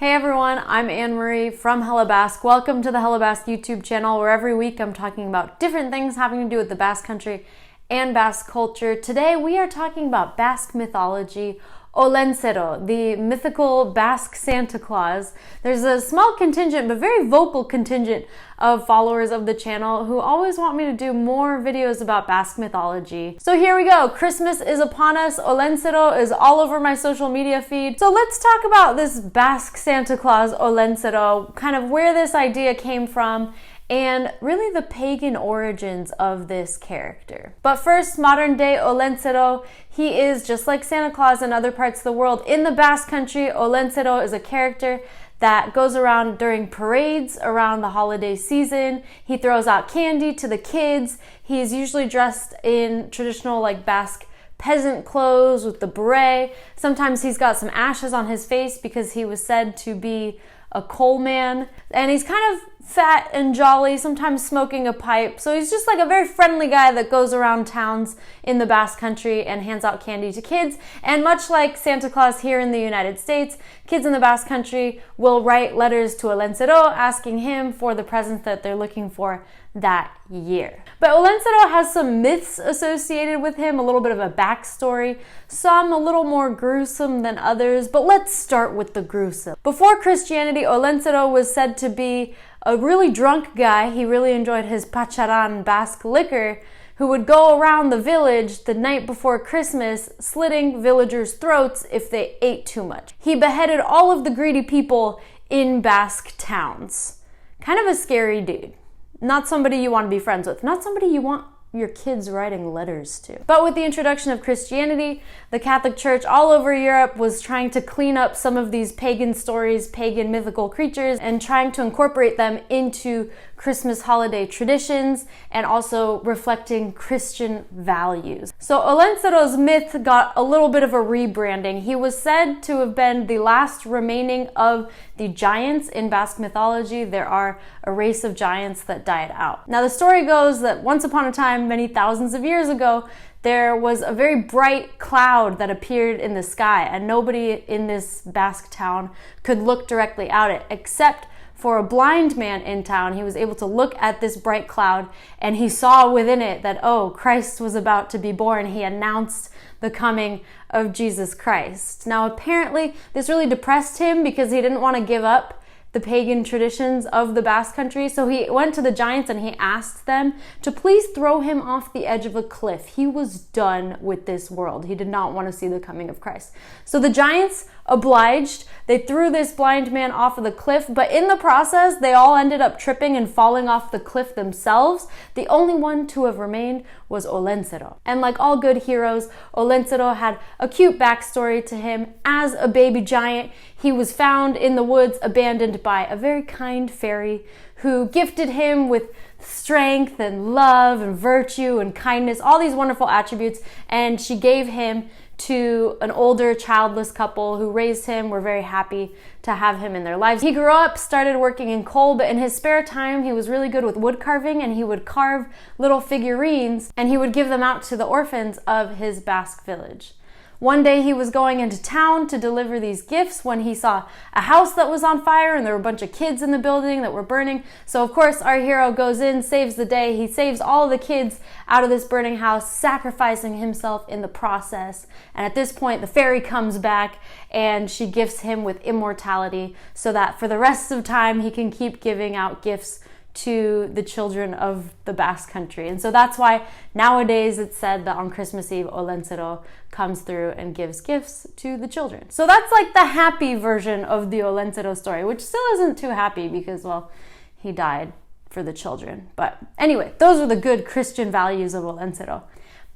Hey everyone, I'm Anne-Marie from Hella Basque. Welcome to the Hella Basque YouTube channel, where every week I'm talking about different things having to do with the Basque Country and Basque culture. Today we are talking about Basque mythology, Olentzero, the mythical Basque Santa Claus. There's a small contingent, but very vocal contingent of followers of the channel who always want me to do more videos about Basque mythology. So here we go. Christmas is upon us. Olentzero is all over my social media feed. So let's talk about this Basque Santa Claus, Olentzero, kind of where this idea came from, and really the pagan origins of this character. But first, modern day Olentzero, he is just like Santa Claus in other parts of the world. In the Basque Country, Olentzero is a character that goes around during parades around the holiday season. He throws out candy to the kids. He's usually dressed in traditional Basque peasant clothes with the beret. Sometimes he's got some ashes on his face because he was said to be a coal man. And he's kind of fat and jolly, sometimes smoking a pipe. So he's just like a very friendly guy that goes around towns in the Basque Country and hands out candy to kids. And much like Santa Claus here in the United States, kids in the Basque Country will write letters to Olentzero asking him for the presents that they're looking for that year. But Olentzero has some myths associated with him, a little bit of a backstory, some a little more gruesome than others, but let's start with the gruesome. Before Christianity, Olentzero was said to be a really drunk guy. He really enjoyed his pacharan, Basque liquor, who would go around the village the night before Christmas, slitting villagers' throats if they ate too much. He beheaded all of the greedy people in Basque towns. Kind of a scary dude. Not somebody you want to be friends with. Not somebody you want your kids writing letters to. But with the introduction of Christianity, the Catholic Church all over Europe was trying to clean up some of these pagan stories, pagan mythical creatures, and trying to incorporate them into Christmas holiday traditions and also reflecting Christian values. So Olentzero's myth got a little bit of a rebranding. He was said to have been the last remaining of the giants in Basque mythology. There are a race of giants that died out. Now the story goes that once upon a time, many thousands of years ago, there was a very bright cloud that appeared in the sky, and nobody in this Basque town could look directly at it except for a blind man in town. He was able to look at this bright cloud, and he saw within it that, oh, Christ was about to be born. He announced the coming of Jesus Christ. Now, apparently, this really depressed him because he didn't want to give up the pagan traditions of the Basque Country. So he went to the giants and he asked them to please throw him off the edge of a cliff. He was done with this world. He did not want to see the coming of Christ. So the giants obliged. They threw this blind man off of the cliff, but in the process, they all ended up tripping and falling off the cliff themselves. The only one to have remained was Olentzero. And like all good heroes, Olentzero had a cute backstory to him. As a baby giant, he was found in the woods, abandoned by a very kind fairy who gifted him with strength and love and virtue and kindness, all these wonderful attributes, and she gave him to an older childless couple who raised him, were very happy to have him in their lives. He grew up, started working in coal, but in his spare time, he was really good with wood carving, and he would carve little figurines, and he would give them out to the orphans of his Basque village. One day he was going into town to deliver these gifts when he saw a house that was on fire, and there were a bunch of kids in the building that were burning. So of course our hero goes in, saves the day. He saves all the kids out of this burning house, sacrificing himself in the process. And at this point the fairy comes back and she gifts him with immortality so that for the rest of time he can keep giving out gifts to the children of the Basque Country. And so that's why nowadays it's said that on Christmas Eve, Olentzero comes through and gives gifts to the children. So that's like the happy version of the Olentzero story, which still isn't too happy because, well, he died for the children. But anyway, those are the good Christian values of Olentzero.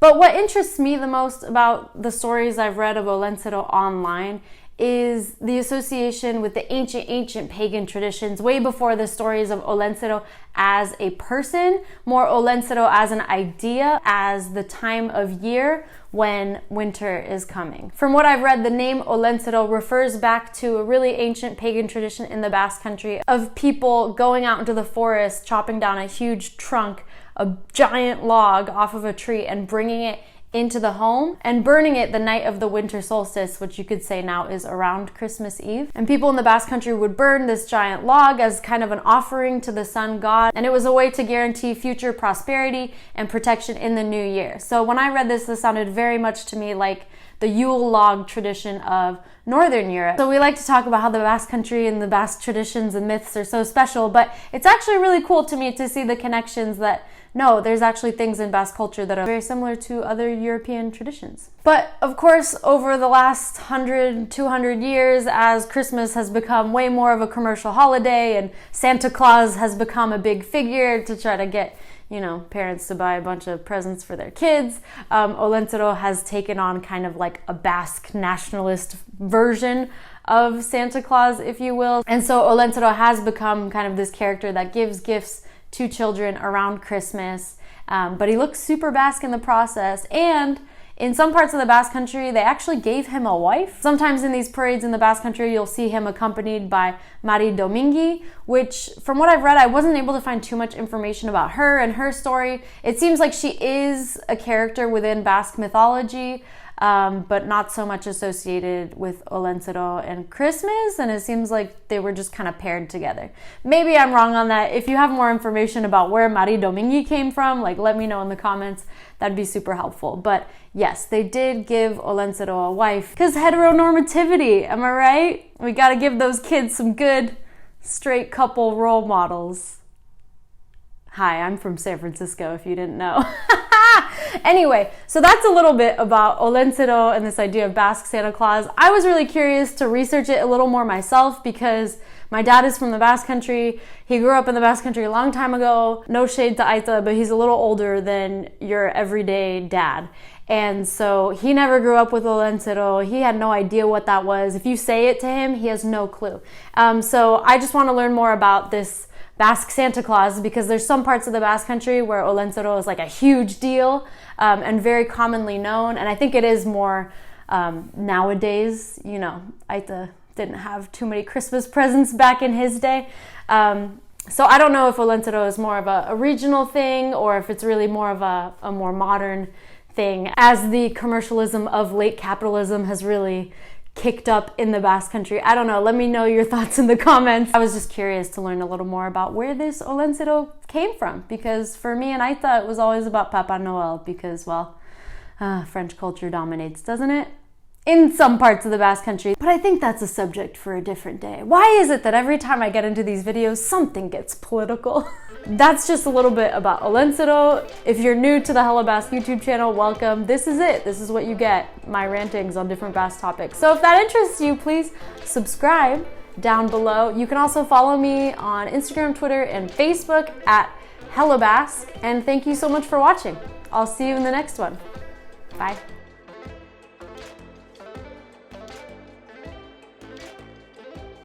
But what interests me the most about the stories I've read of Olentzero online is the association with the ancient pagan traditions way before the stories of Olentzero as a person, more Olentzero as an idea, as the time of year when winter is coming. From what I've read, the name Olentzero refers back to a really ancient pagan tradition in the Basque Country of people going out into the forest, chopping down a huge trunk, a giant log off of a tree, and bringing it into the home and burning it the night of the winter solstice, which you could say now is around Christmas Eve. And people in the Basque Country would burn this giant log as kind of an offering to the sun god, and it was a way to guarantee future prosperity and protection in the new year. So when I read this sounded very much to me like the Yule log tradition of Northern Europe. So we like to talk about how the Basque Country and the Basque traditions and myths are so special, but it's actually really cool to me to see the connections that no, there's actually things in Basque culture that are very similar to other European traditions. But of course, over the last 100, 200 years, as Christmas has become way more of a commercial holiday and Santa Claus has become a big figure to try to get, you know, parents to buy a bunch of presents for their kids, Olentzero has taken on kind of like a Basque nationalist version of Santa Claus, if you will. And so Olentzero has become kind of this character that gives gifts to children around Christmas, but he looks super Basque in the process. And in some parts of the Basque Country, they actually gave him a wife. Sometimes in these parades in the Basque Country, you'll see him accompanied by Mari Domingi, which from what I've read, I wasn't able to find too much information about her and her story. It seems like she is a character within Basque mythology, but not so much associated with Olentzero and Christmas, and it seems like they were just kind of paired together. Maybe I'm wrong on that. If you have more information about where Mari Domingi came from, like let me know in the comments. That'd be super helpful. But yes, they did give Olentzero a wife, because heteronormativity, am I right? We gotta give those kids some good straight couple role models. Hi, I'm from San Francisco, if you didn't know. Anyway, so that's a little bit about Olentzero and this idea of Basque Santa Claus. I was really curious to research it a little more myself because my dad is from the Basque Country. He grew up in the Basque Country a long time ago. No shade to Aita, but he's a little older than your everyday dad. And so he never grew up with Olentzero. He had no idea what that was. If you say it to him, he has no clue. So I just want to learn more about this Basque Santa Claus, because there's some parts of the Basque Country where Olentzero is like a huge deal and very commonly known. And I think it is more nowadays. You know, Aita didn't have too many Christmas presents back in his day. So I don't know if Olentzero is more of a regional thing or if it's really more of a more modern thing, as the commercialism of late capitalism has really kicked up in the Basque Country. I don't know. Let me know your thoughts in the comments. I was just curious to learn a little more about where this Olentzero came from, because for me and Aita, it was always about Papa Noel, because, well, French culture dominates, doesn't it? In some parts of the Basque Country. But I think that's a subject for a different day. Why is it that every time I get into these videos, something gets political? That's just a little bit about Olentzero. If you're new to the Hello Basque YouTube channel, welcome. This is it. This is what you get, my rantings on different Basque topics. So if that interests you, please subscribe down below. You can also follow me on Instagram, Twitter, and Facebook at Hello Basque. And thank you so much for watching. I'll see you in the next one. Bye.